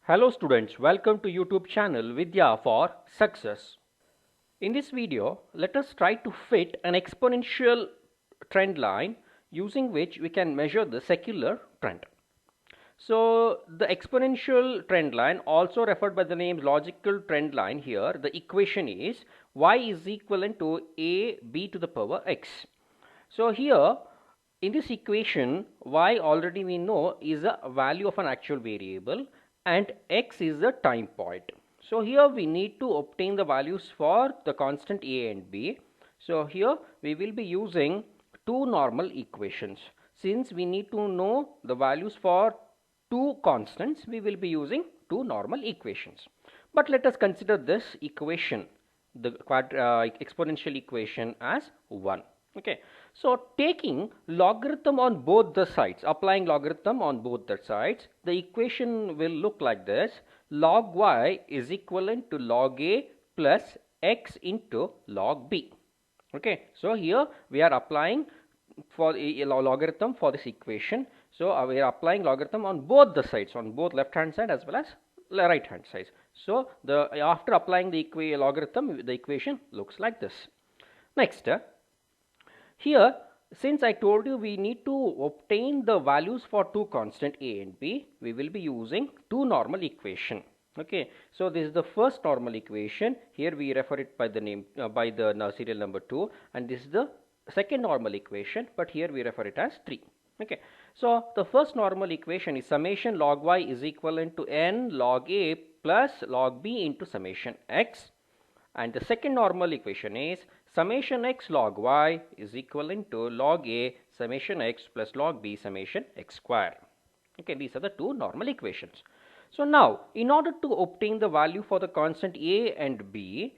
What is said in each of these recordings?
Hello students, welcome to YouTube channel Vidya for Success. In this video, let us try to fit an exponential trend line using which we can measure the secular trend. So the exponential trend line, also referred by the name logical trend line, here the equation is y is equivalent to ab to the power x. So here in this equation, y already we know is a value of an actual variable and x is the time point. So here we need to obtain the values for the constant a and b. So here we will be using two normal equations. Since we need to know the values for two constants, we will be using two normal equations. But let us consider this equation, the exponential equation, as 1. Okay, so taking logarithm on both the sides, applying logarithm on both the sides, the equation will look like this: log y is equivalent to log a plus x into log b. Okay, so here we are applying for a logarithm for this equation. So we are applying logarithm on both the sides, on both left hand side as well as right hand side. So the after applying the logarithm, the equation looks like this. Next, here, since I told you we need to obtain the values for two constant a and b, we will be using two normal equation. Okay, so this is the first normal equation. Here we refer it by the name by the serial number 2, and this is the second normal equation, but here we refer it as 3. Okay, so the first normal equation is summation log y is equivalent to n log a plus log b into summation x, and the second normal equation is summation x log y is equivalent to log a summation x plus log b summation x square. Okay, these are the two normal equations. So now, in order to obtain the value for the constant a and b,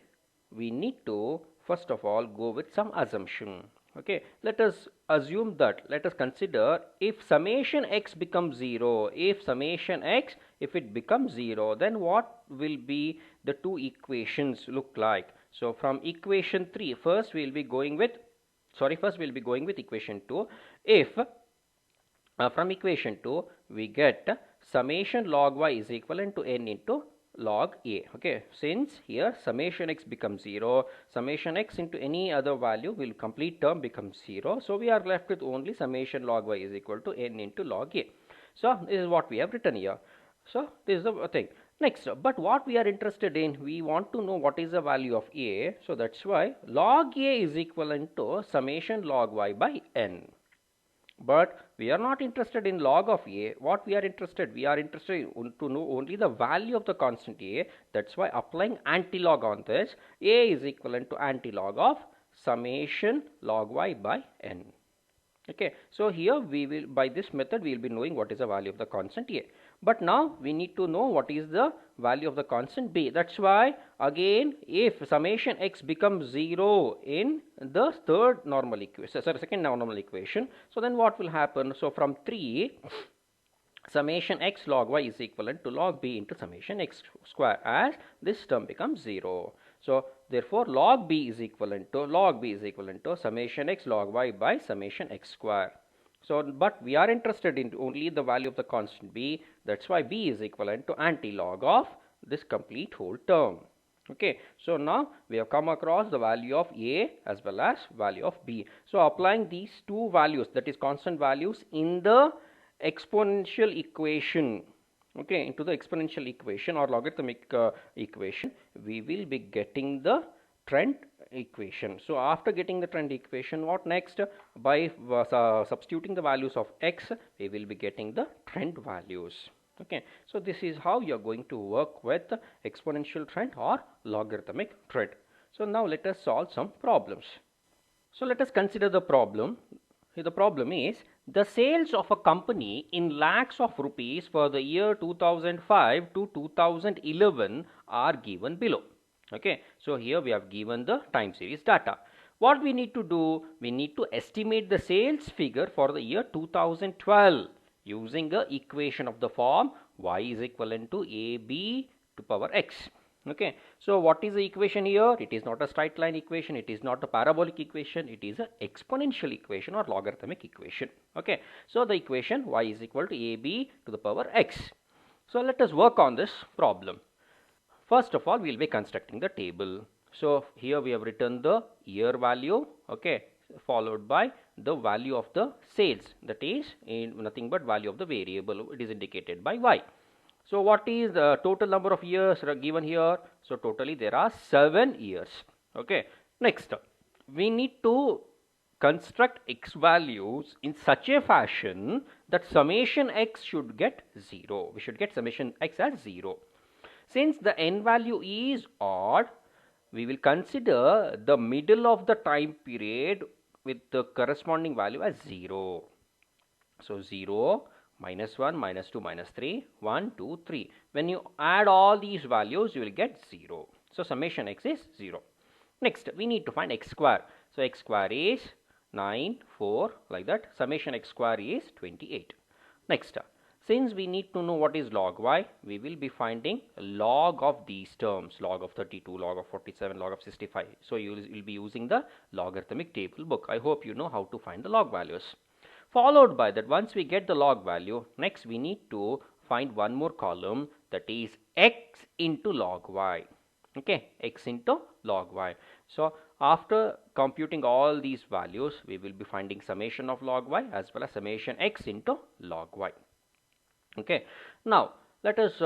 we need to first of all go with some assumption. Okay, let us assume that, let us consider, if summation x becomes 0, if summation x, if it becomes 0, then what will be the two equations look like? So from equation 3, first we will be going with equation 2. If from equation 2 we get summation log y is equivalent to n into log a. Okay, since here summation x becomes 0, summation x into any other value will complete term becomes 0, so we are left with only summation log y is equal to n into log a. So this is what we have written here. So this is the thing. Next, but what we are interested in, we want to know what is the value of a. So that's why log a is equivalent to summation log y by n. But we are not interested in log of a. What we are interested in to know only the value of the constant a. That's why applying anti-log on this, a is equivalent to anti-log of summation log y by n. Okay, so here we will, by this method we will be knowing what is the value of the constant a. But now we need to know what is the value of the constant b. That's why again, if summation x becomes 0 in the third normal equation, second normal equation, so then what will happen? So from 3, summation x log y is equivalent to log b into summation x square, as this term becomes 0. So therefore log b is equivalent to summation x log y by summation x square. So but we are interested in only the value of the constant b. That's why b is equivalent to anti-log of this complete whole term. Okay, so now we have come across the value of a as well as value of b. So applying these two values, that is constant values, in the exponential equation, okay, into the exponential equation or logarithmic equation, we will be getting the trend equation. So after getting the trend equation, what next? By substituting the values of x, we will be getting the trend values. Okay, so this is how you are going to work with exponential trend or logarithmic trend. So now let us solve some problems. So let us consider the problem. The problem is the sales of a company in lakhs of rupees for the year 2005 to 2011 are given below. Okay, so here we have given the time series data. What we need to do, we need to estimate the sales figure for the year 2012 using a equation of the form y is equivalent to ab to power x. Okay, so what is the equation here? It is not a straight line equation, it is not a parabolic equation, it is an exponential equation or logarithmic equation. Okay, so the equation y is equal to ab to the power x. So let us work on this problem. First of all, we'll be constructing the table. So here we have written the year value, okay, followed by the value of the sales, that is nothing but value of the variable. It is indicated by y. So what is the total number of years given here? So totally there are 7 years. Okay. Next, we need to construct x values in such a fashion that summation x should get 0. We should get summation x as 0. Since the n value is odd, we will consider the middle of the time period with the corresponding value as 0. So 0, minus 1, minus 2, minus 3, 1, 2, 3. When you add all these values, you will get 0. So summation x is 0. Next, we need to find x square. So x square is 9, 4, like that. Summation x square is 28. Next, since we need to know what is log y, we will be finding log of these terms, log of 32, log of 47, log of 65. So you will be using the logarithmic table book. I hope you know how to find the log values. Followed by that, once we get the log value, next we need to find one more column, that is x into log y. Okay, x into log y. So after computing all these values, we will be finding summation of log y as well as summation x into log y. Okay, now let us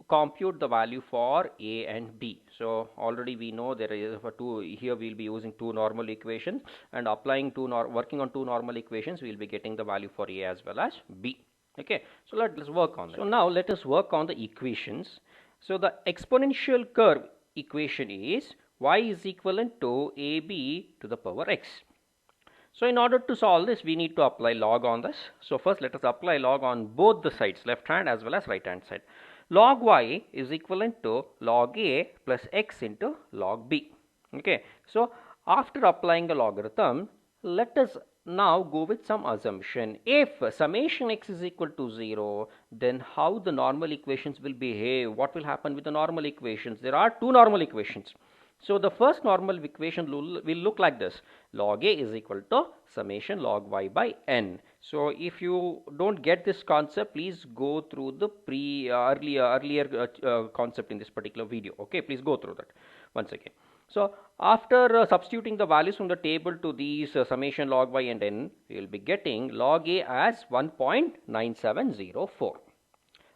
compute the value for a and b. So already we know there is for two, here we will be using two normal equations, and applying working on two normal equations, we will be getting the value for a as well as b. Okay, so let's work on that. So now let us work on the equations. So the exponential curve equation is y is equivalent to ab to the power x. So in order to solve this, we need to apply log on this. So first let us apply log on both the sides, left hand as well as right hand side. Log y is equivalent to log a plus x into log b. Okay. So after applying the logarithm, let us now go with some assumption. If summation x is equal to 0, then how the normal equations will behave? What will happen with the normal equations? There are two normal equations. So the first normal equation will look like this. Log a is equal to summation log y by n. So if you don't get this concept, please go through the earlier concept in this particular video. Okay, please go through that once again. So after substituting the values from the table to these summation log y and n, we will be getting log a as 1.9704.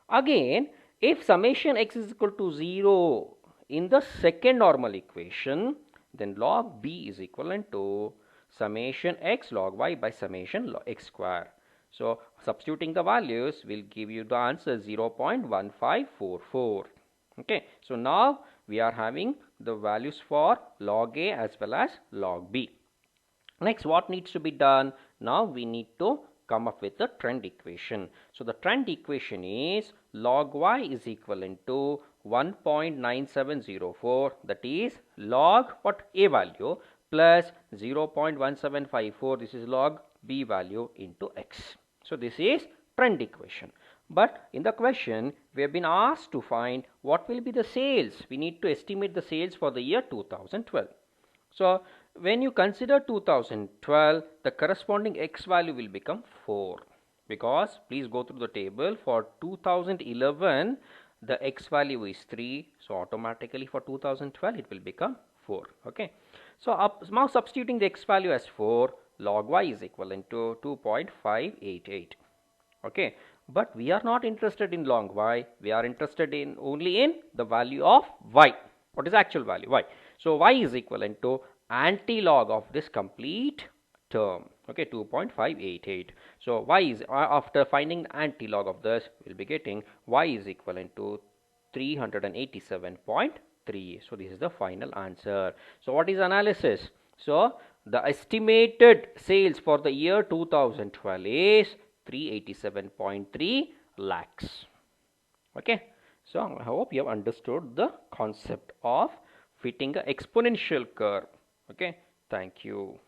Again, if summation x is equal to 0 in the second normal equation, then log b is equivalent to summation x log y by summation log x square. So substituting the values will give you the answer 0.1544. Okay, so now we are having the values for log a as well as log b. Next, what needs to be done? Now we need to come up with the trend equation. So the trend equation is log y is equivalent to 1.9704, that is log what a value plus 0.1754, this is log b value into x. So this is trend equation. But in the question, we have been asked to find what will be the sales. We need to estimate the sales for the year 2012. So when you consider 2012, the corresponding x value will become 4, because please go through the table. For 2011, the x value is 3, so automatically for 2012 it will become 4. Okay, so now substituting the x value as 4, log y is equivalent to 2.588. Okay, but we are not interested in log y, we are interested in only in the value of y. What is actual value? Y. So y is equivalent to anti-log of this complete term. Okay, 2.588. So y is, after finding the anti-log of this, we'll be getting y is equivalent to 387.3. So this is the final answer. So what is analysis? So the estimated sales for the year 2012 is 387.3 lakhs. Okay, so I hope you have understood the concept of fitting an exponential curve. Okay, thank you.